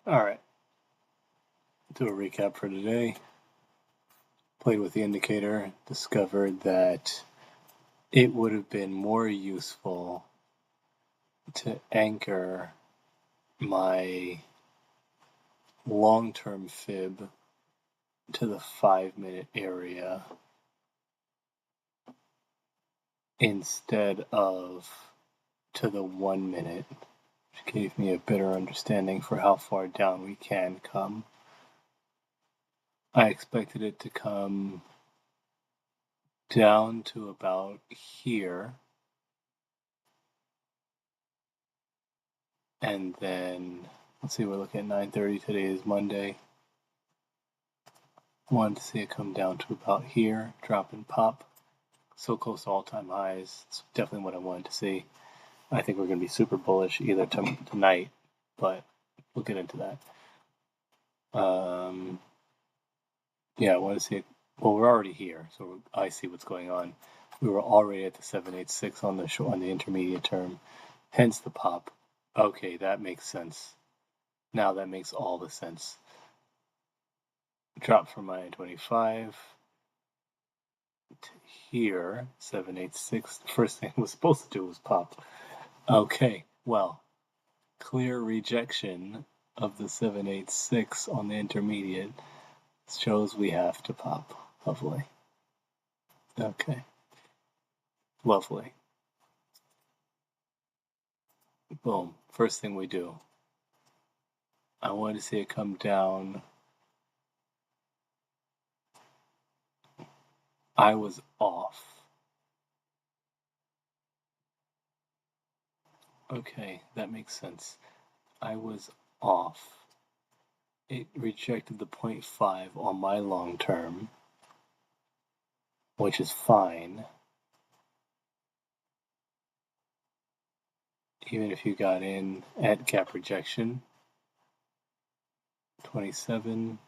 All right, do a recap for today. Played with the indicator, discovered that it would have been more useful to anchor my long-term fib to the 5-minute area instead of to the 1 minute, which gave me a better understanding for how far down we can come. I expected it to come down to about here, and then let's see, we're looking at 9:30. Today is Monday. Wanted to see it come down to about here, drop and pop. So close to all-time highs. It's definitely what I wanted to see. I think we're going to be super bullish either tonight, but we'll get into that. Yeah, I want to see it. Well, we're already here, so I see what's going on. We were already at the 786 on the intermediate term, hence the pop. Okay, that makes sense. Now that makes all the sense. Drop from 925 to here, 786. The first thing it was supposed to do was pop. Okay, well, clear rejection of the 786 on the intermediate shows we have to pop. Lovely. Okay. Lovely. Boom. First thing we do. I wanted to see it come down. I was off. Okay, that makes sense. I was off. It rejected the 0.5 on my long term, which is fine. Even if you got in at gap rejection, 27.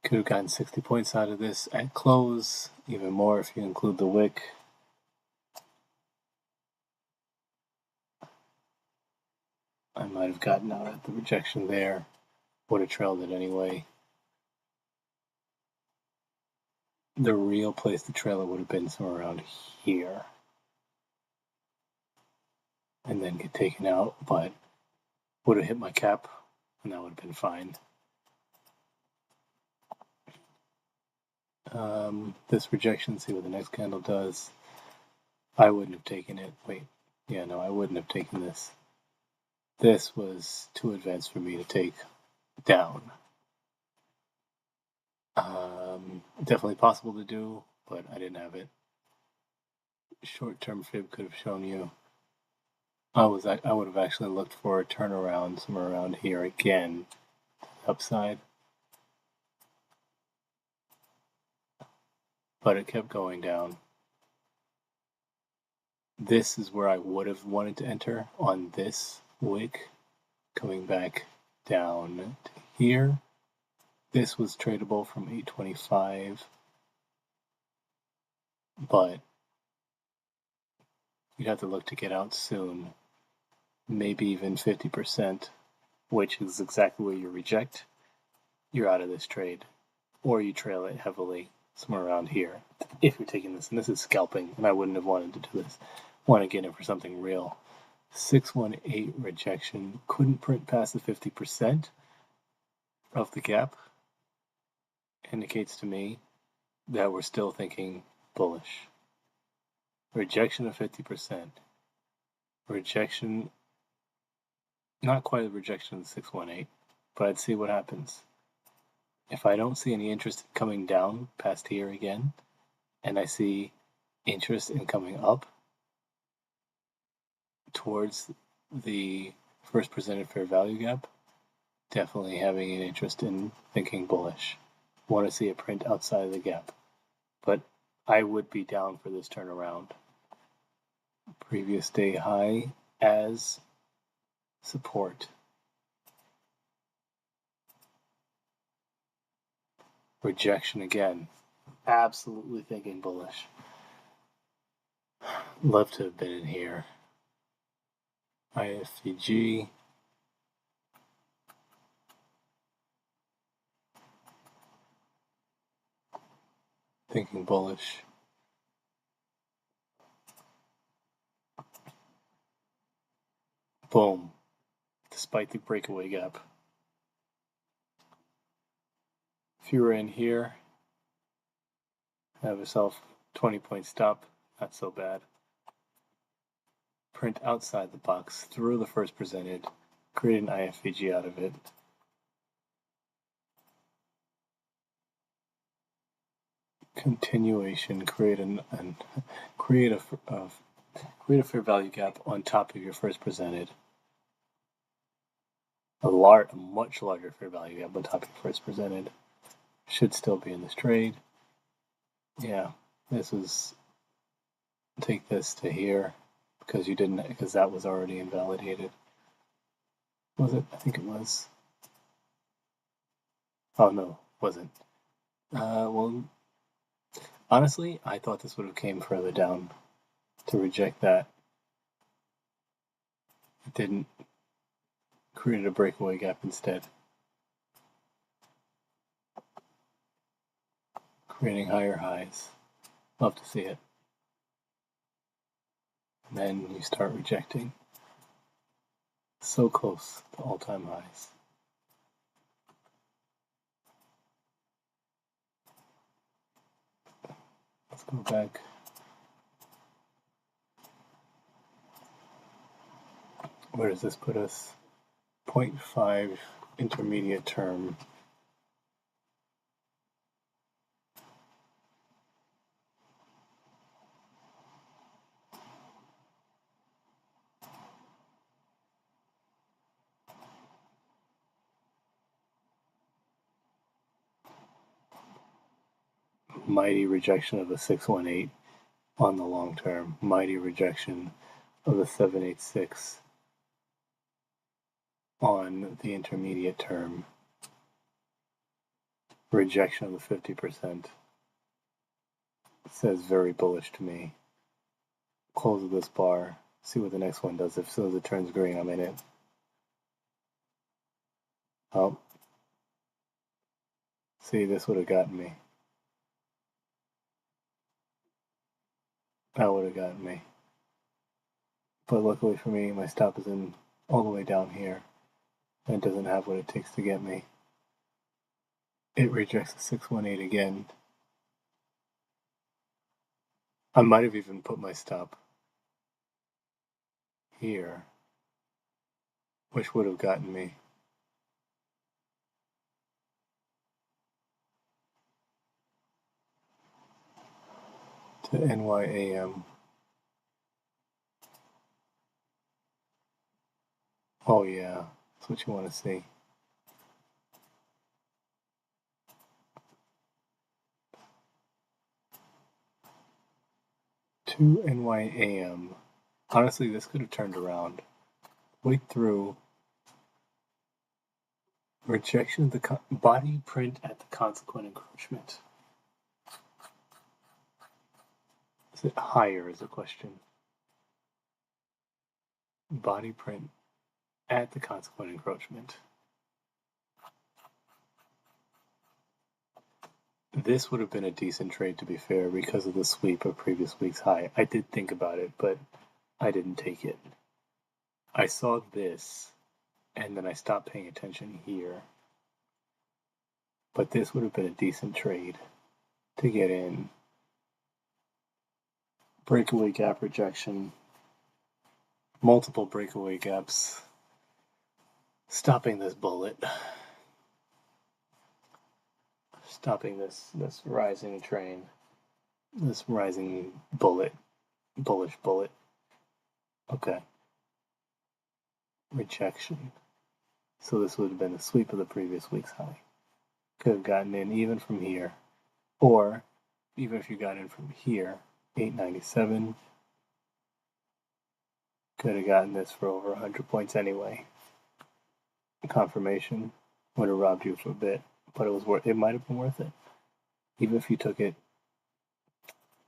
Could have gotten 60 points out of this at close, even more if you include the wick. I might have gotten out at the rejection there. Would have trailed it anyway. The real place to trail it would have been somewhere around here. And then get taken out, but would have hit my cap, and that would have been fine. This rejection, see what the next candle does. I wouldn't have taken it. Wait, yeah, no, I wouldn't have taken this. This was too advanced for me to take down. Definitely possible to do, but I didn't have it. Short-term fib could have shown you. I would have actually looked for a turnaround somewhere around here again, upside. But it kept going down. This is where I would have wanted to enter on this wick, coming back down to here. This was tradable from 825, but you'd have to look to get out soon, maybe even 50%, which is exactly where you reject. You're out of this trade, or you trail it heavily somewhere around here if you're taking this. And this is scalping, and I wouldn't have wanted to do this. Want to get in for something real. 618 rejection, couldn't print past the 50% of the gap. Indicates to me that we're still thinking bullish. Rejection of 50%. Rejection, not quite a rejection of the 618, but I'd see what happens. If I don't see any interest in coming down past here again, and I see interest in coming up towards the first presented fair value gap, definitely having an interest in thinking bullish. Want to see a print outside of the gap, but I would be down for this turnaround. Previous day high as support. Rejection again. Absolutely thinking bullish. Love to have been in here. ISCG. thinking bullish. Boom. Despite the breakaway gap. If you were in here, have yourself 20-point stop. Not so bad. Print outside the box through the first presented. Create an IFVG out of it. Continuation. Create a fair value gap on top of your first presented. A much larger fair value gap on top of your first presented. Should still be in this trade. Yeah, this is, take this to here because that was already invalidated. Was it? I think it was. Oh no, wasn't. Well, honestly, I thought this would have came further down to reject that. It didn't. Created a breakaway gap instead. Creating higher highs. Love to see it. And then you start rejecting. So close to all-time highs. Let's go back. Where does this put us? 0.5 intermediate term. Mighty rejection of the 618 on the long term. Mighty rejection of the 786 on the intermediate term. Rejection of the 50%. Says very bullish to me. Close of this bar. See what the next one does. If as soon as it turns green, I'm in it. Oh. See, this would have gotten me. That would have gotten me. But luckily for me, my stop is in all the way down here. And it doesn't have what it takes to get me. It rejects the 618 again. I might have even put my stop here, which would have gotten me. To NYAM. Oh yeah, that's what you want to see. To NYAM. Honestly, this could have turned around. Wait through. Rejection of the body print at the consequent encroachment. Is it higher is the question. Body print at the consequent encroachment. This would have been a decent trade, to be fair, because of the sweep of previous week's high. I did think about it, but I didn't take it. I saw this, and then I stopped paying attention here. But this would have been a decent trade to get in. Breakaway gap rejection. Multiple breakaway gaps. Stopping this bullet. Stopping this rising train. This rising bullet. Bullish bullet. Okay. Rejection. So this would have been a sweep of the previous week's high. Could have gotten in even from here. Or, even if you got in from here, 897, could have gotten this for over 100 points anyway. Confirmation would have robbed you for a bit, but it might have been worth it. Even if you took it,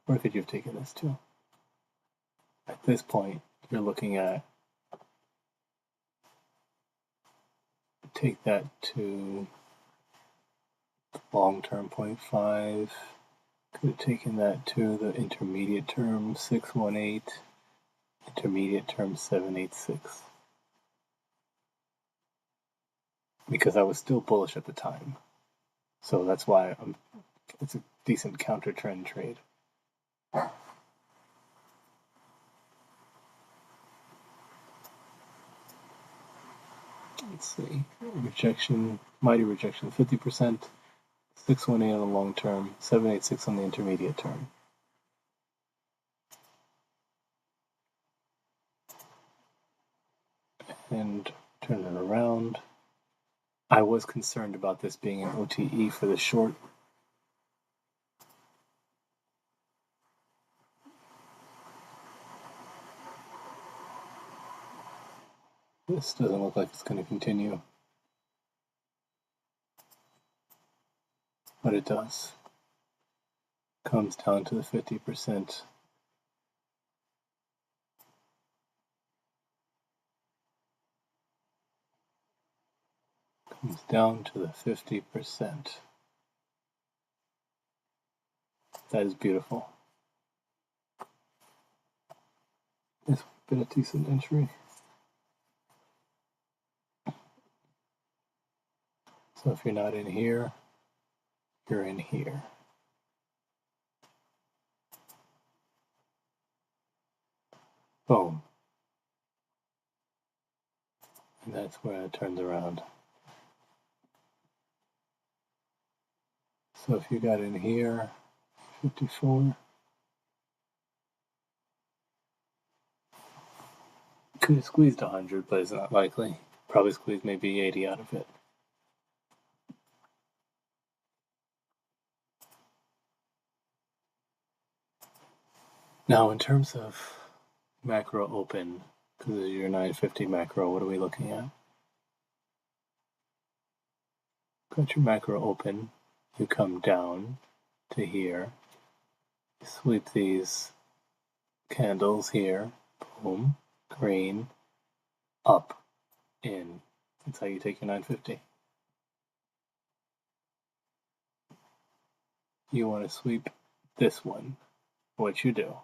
where could you have taken this to? At this point, you're looking at, take that to long-term 0.5, Could have taken that to the intermediate term 618, intermediate term 786. Because I was still bullish at the time. So that's why it's a decent counter trend trade. Let's see. Rejection, mighty rejection, 50%, 618 on the long term, 786 on the intermediate term. And turn it around. I was concerned about this being an OTE for the short. This doesn't look like it's going to continue. But it does. Comes down to the 50%. Comes down to the 50%. That is beautiful. It's been a decent entry. So if you're not in here, you're in here. Boom. And that's where it turns around. So if you got in here, 54, could have squeezed 100, but it's not likely. Probably squeezed maybe 80 out of it. Now, in terms of macro open, because this is your 950 macro, what are we looking at? Got your macro open, you come down to here, sweep these candles here, boom, green, up, in. That's how you take your 950. You want to sweep this one. What you do?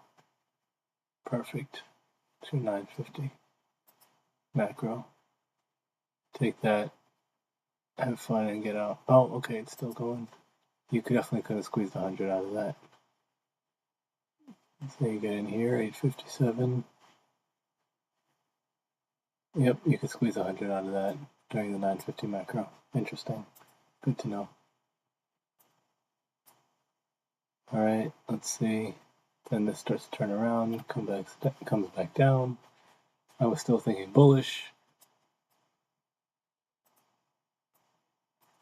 Perfect. To 950. Macro. Take that. Have fun and get out. Oh, okay, it's still going. You definitely could have squeezed 100 out of that. So you get in here, 857. Yep, you could squeeze 100 out of that during the 950 macro. Interesting. Good to know. Alright, let's see. Then this starts to turn around, comes back down. I was still thinking bullish.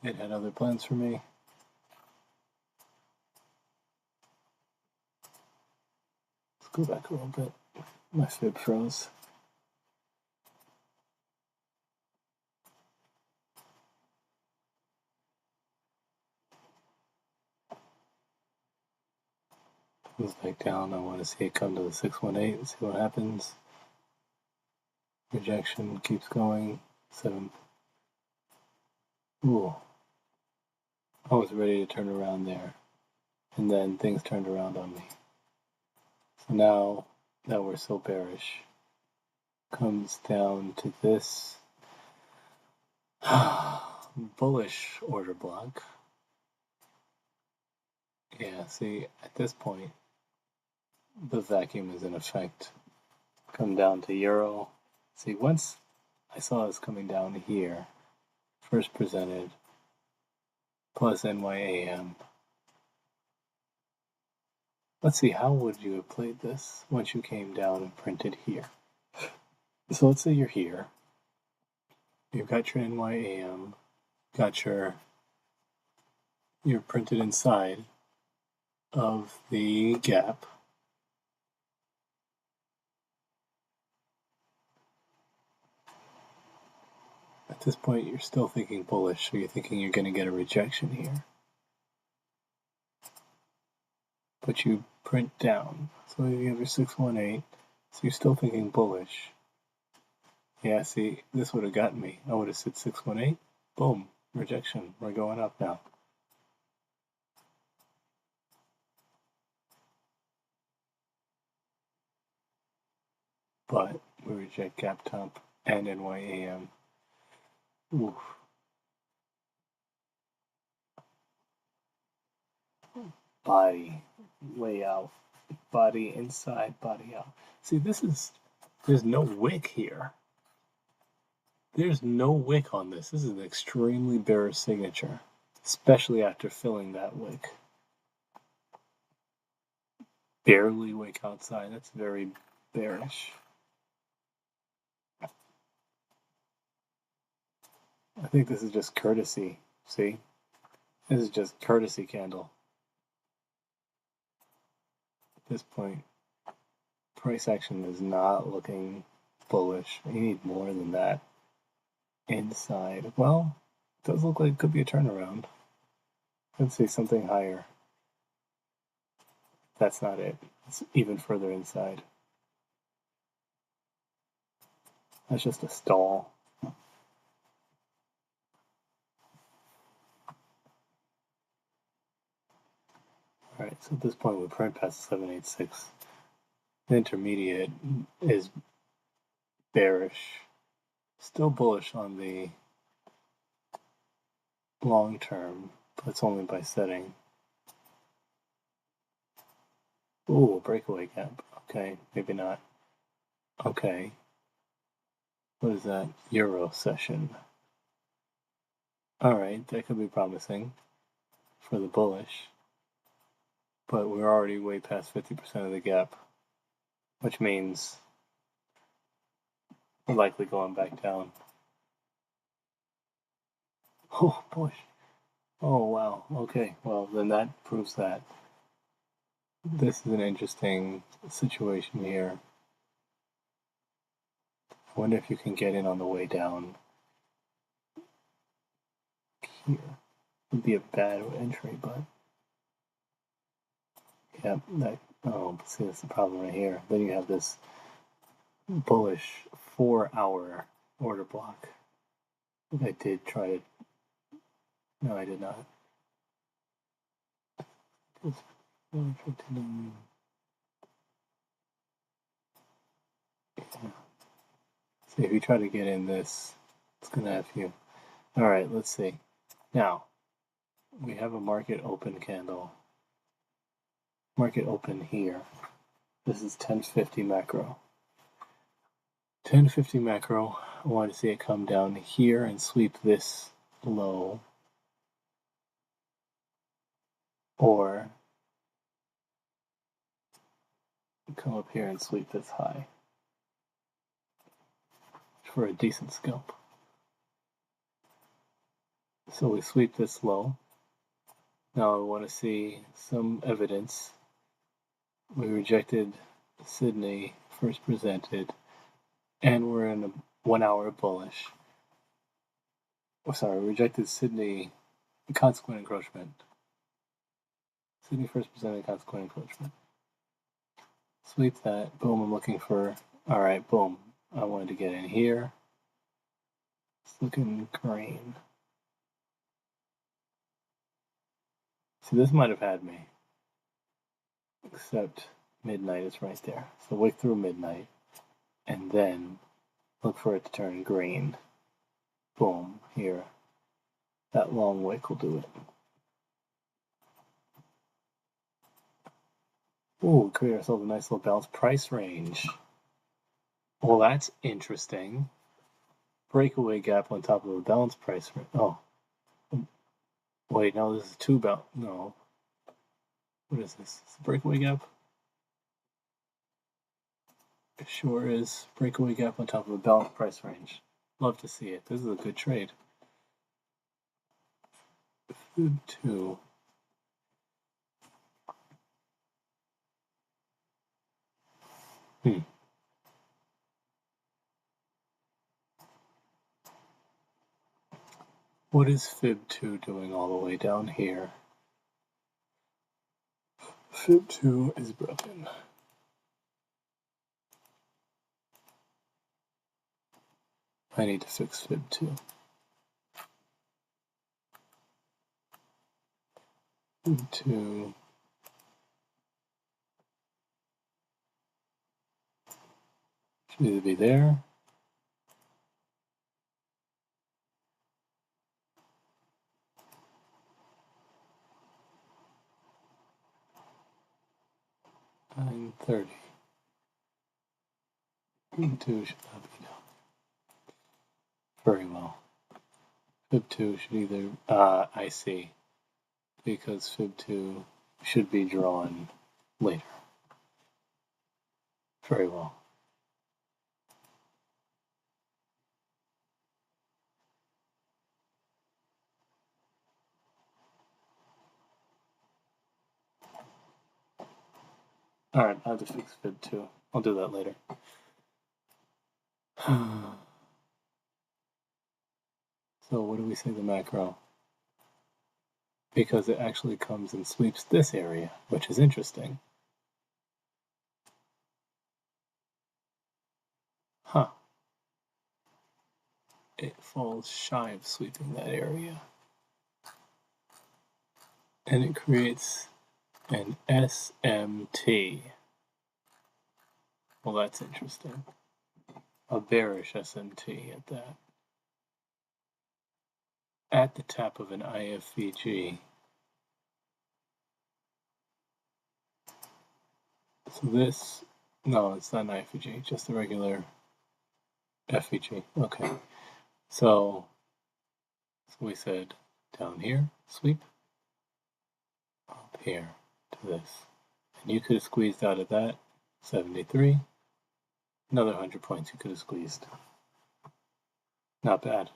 It had other plans for me. Let's go back a little bit. My fib froze. Comes back down. I want to see it come to the 618 and see what happens. Rejection keeps going. 7. Ooh. I was ready to turn around there. And then things turned around on me. So now that we're so bearish, comes down to this bullish order block. Yeah, see, at this point, the vacuum is in effect. Come down to euro. See, once I saw this coming down here, first presented, plus NYAM. Let's see, how would you have played this once you came down and printed here? So let's say you're here. You've got your NYAM, got you're printed inside of the gap. At this point, you're still thinking bullish, so you're thinking you're going to get a rejection here. But you print down. So you have your 618, so you're still thinking bullish. Yeah, see, this would have gotten me. I would have said 618, boom, rejection. We're going up now. but we reject gap top and NYAM. Oof. Body way out, body inside, body out. See, there's no wick here. There's no wick on this. This is an extremely bearish signature, especially after filling that wick. Barely wick outside. That's very bearish. I think this is just courtesy. See? This is just courtesy candle. At this point, price action is not looking bullish. You need more than that. Inside. Well, it does look like it could be a turnaround. Let's see something higher. That's not it. It's even further inside. That's just a stall. Alright, so at this point we print past 786. The intermediate is bearish. Still bullish on the long term, but it's only by setting. Ooh, breakaway gap. Okay, maybe not. Okay. What is that? Euro session. Alright, that could be promising for the bullish. But we're already way past 50% of the gap, which means we're likely going back down. Oh, boy. Oh, wow. Okay, well, then that proves that this is an interesting situation here. I wonder if you can get in on the way down here. Would be a bad entry, but yeah, see, that's the problem right here. Then you have this bullish 4-hour order block. I think I did try to. No, I did not. See, if you try to get in this, it's gonna have you. All right, let's see. Now we have a market open candle. Market open here. This is 1050 macro. 1050 macro. I want to see it come down here and sweep this low, or come up here and sweep this high for a decent scalp. So we sweep this low. Now I want to see some evidence. We rejected Sydney first presented, and we're in a 1-hour bullish. Oh, sorry, we rejected Sydney consequent encroachment. Sydney first presented consequent encroachment. Sweep that. Boom, I'm looking for. Alright, boom. I wanted to get in here. It's looking green. See, this might have had me. Except midnight is right there. So wick through midnight. And then look for it to turn green. Boom, here. That long wick will do it. Ooh, create ourselves a nice little balanced price range. Well, that's interesting. Breakaway gap on top of a balanced price range. Oh. Wait, no, this is two no. What is this? It's a breakaway gap? It sure is. Breakaway gap on top of a balanced price range. Love to see it. This is a good trade. Food 2. What is Fib 2 doing all the way down here? Fib 2 is broken. I need to fix Fib 2. Fib 2. Should either be there. $9.30. Fib 2 should not be down. Very well. Fib 2 should either, I see, because Fib 2 should be drawn later. Very well. Alright, I have to fix Fib 2. I'll do that later. So what do we say the macro? Because it actually comes and sweeps this area, which is interesting. Huh. It falls shy of sweeping that area. And it creates an SMT. Well, that's interesting. A bearish SMT at that. At the tap of an IFVG. So this, no, it's not an IFVG, just a regular FVG. Okay. So we said down here, sweep, up here to this. And you could have squeezed out of that 73. Another 100 points you could have squeezed. Not bad.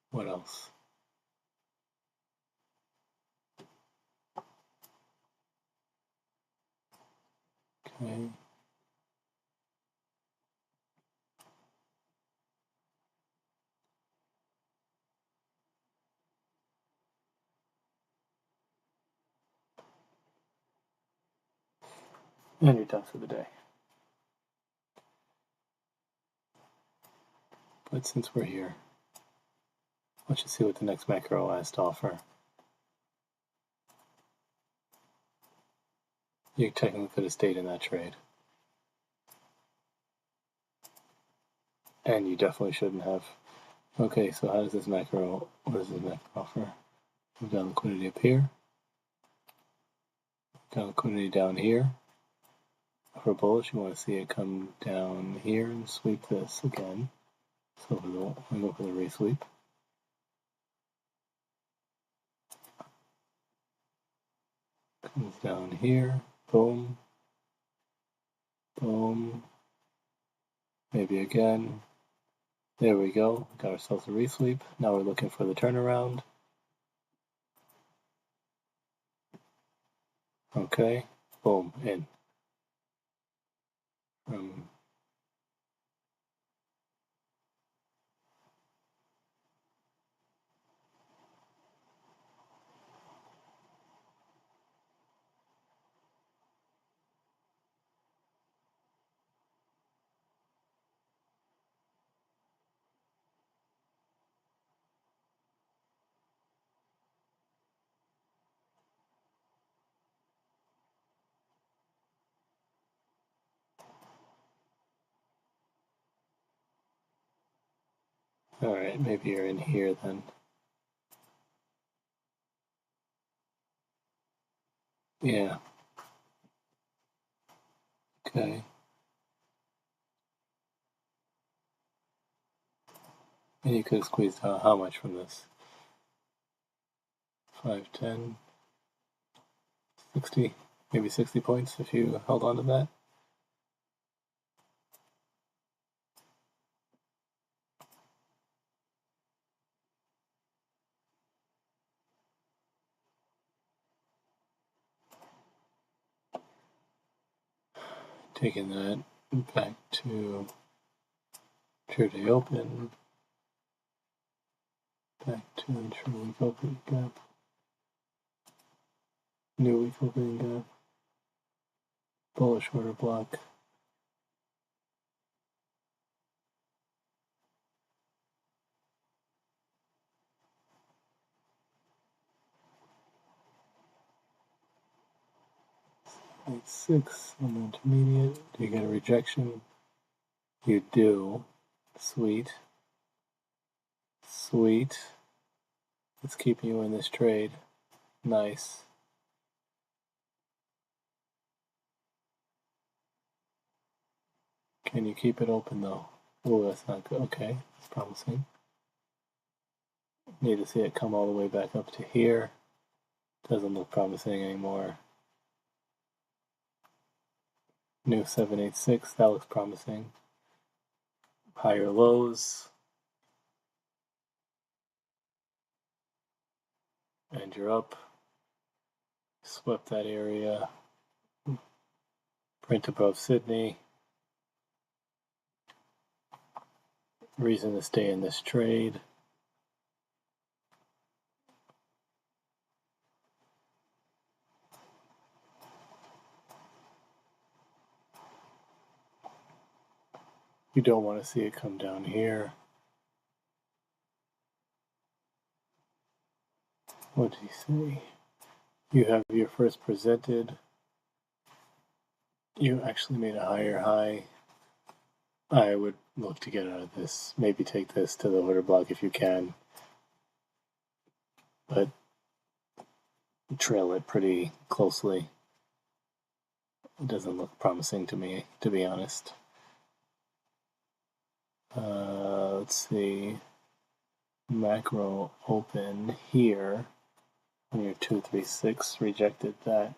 What else? Okay. And you're done for the day. But since we're here, let's just see what the next macro has to offer. You technically could have stayed in that trade. And you definitely shouldn't have. Okay, so how does this macro, what does this macro offer? We've got liquidity up here. We've got liquidity down here. For bullish, you want to see it come down here and sweep this again. So we go for the resweep. Comes down here, boom, boom, maybe again. There we go, got ourselves a resweep. Now we're looking for the turnaround. Okay, boom, in. Alright, maybe you're in here then. Yeah. Okay. And you could have squeezed out how much from this? 5, 10, 60, maybe 60 points if you held on to that. Taking that back to true day open, back to the true week opening gap, new week opening gap, bullish order block. 786 on the intermediate. Do you get a rejection? You do. Sweet. Sweet. It's keeping you in this trade. Nice. Can you keep it open though? Oh, that's not good. Okay, that's promising. Need to see it come all the way back up to here. Doesn't look promising anymore. New 786, that looks promising. Higher lows. And you're up. Swept that area. Print above Sydney. Reason to stay in this trade. You don't want to see it come down here. What did he say? You have your first presented. You actually made a higher high. I would look to get out of this. Maybe take this to the order block if you can. But trail it pretty closely. It doesn't look promising to me, to be honest. Let's see. Macro open here on your 236. Rejected that.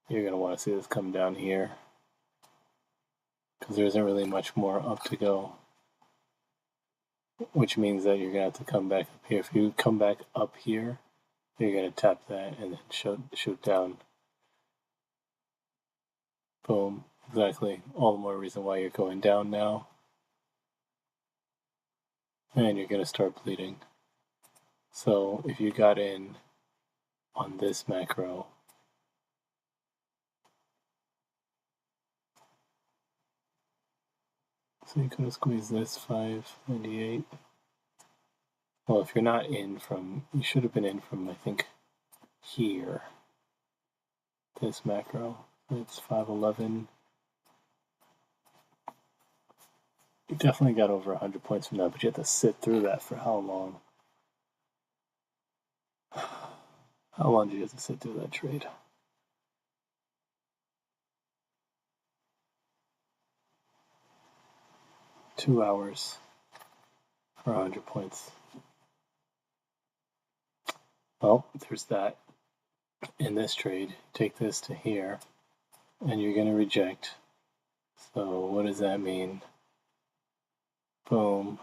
You're going to want to see this come down here because there isn't really much more up to go, which means that you're going to have to come back up here. If you come back up here, you're going to tap that and then shoot down. Boom. Exactly. All the more reason why you're going down now. And you're going to start bleeding. So if you got in on this macro, so you could have squeezed this 598. Well, if you're not in from, you should have been in from, I think, here. This macro. It's 511. You definitely got over 100 points from that, but you have to sit through that for how long? How long do you have to sit through that trade? Two hours for 100 points. Well, there's that. In this trade, take this to here, and you're going to reject. So what does that mean? Boom.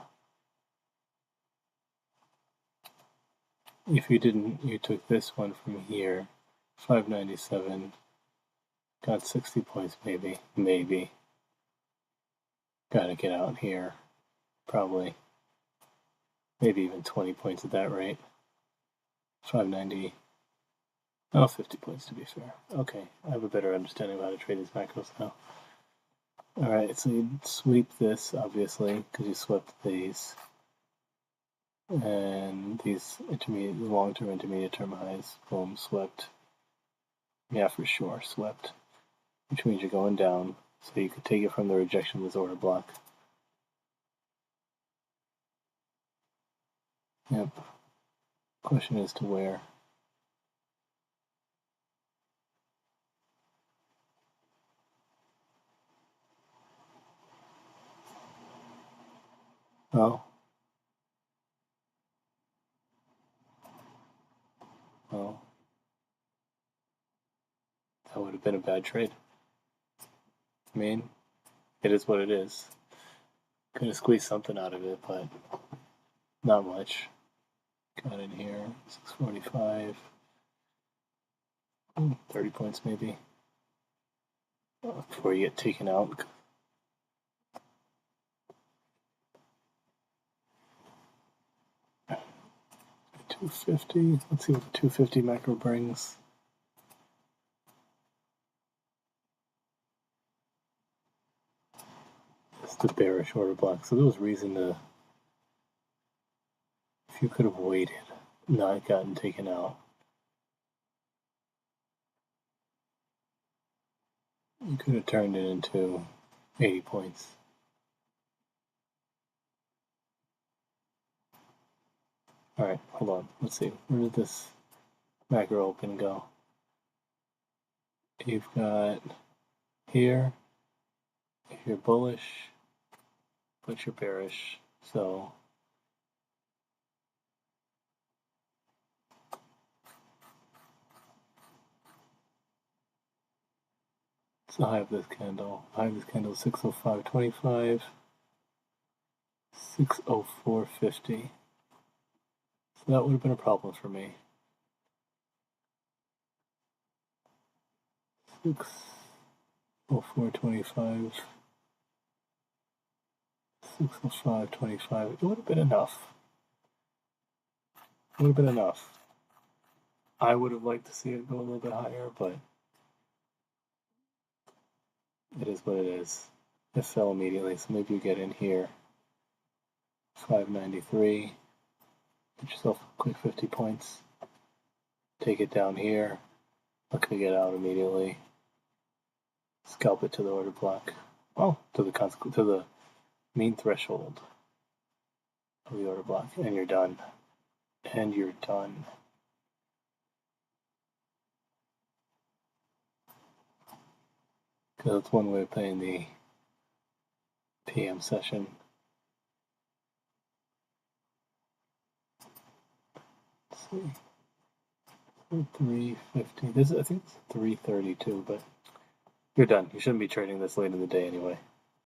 If you didn't, you took this one from here, 597, got 60 points maybe. Gotta get out here, probably. Maybe even 20 points at that rate. 590. Oh, 50 points to be fair. Okay, I have a better understanding of how to trade these macros now. Alright, so you sweep this, obviously, because you swept these. And these intermediate, long-term, intermediate-term highs, boom, swept. Yeah, for sure, swept. Which means you're going down, so you could take it from the rejection of this order block. Yep. Question is to where. Oh. Well, that would have been a bad trade. I mean, it is what it is. Could have squeezed something out of it, but not much. Got in here, 645. 30 points maybe. Before you get taken out. $250. Let's see what the 250 macro brings. This the bearish order block. So there was reason to, if you could have waited, not gotten taken out, you could have turned it into 80 points. All right, hold on. Let's see. Where did this macro open go? You've got here, if you're bullish, but you're bearish. So it's the high of this candle. High of this candle is 605.25, 604.50. So that would have been a problem for me. 604.25, 605.25. It would have been enough. It would have been enough. I would have liked to see it go a little bit higher, but it is what it is. It fell immediately, so maybe you get in here. 593. Get yourself a quick 50 points. Take it down here. Look to get out immediately. Scalp it to the order block. Oh, to the mean threshold of the order block, and you're done. And you're done. Because that's one way of playing the PM session. Let's see. 350. I think it's 332, but you're done. You shouldn't be trading this late in the day anyway.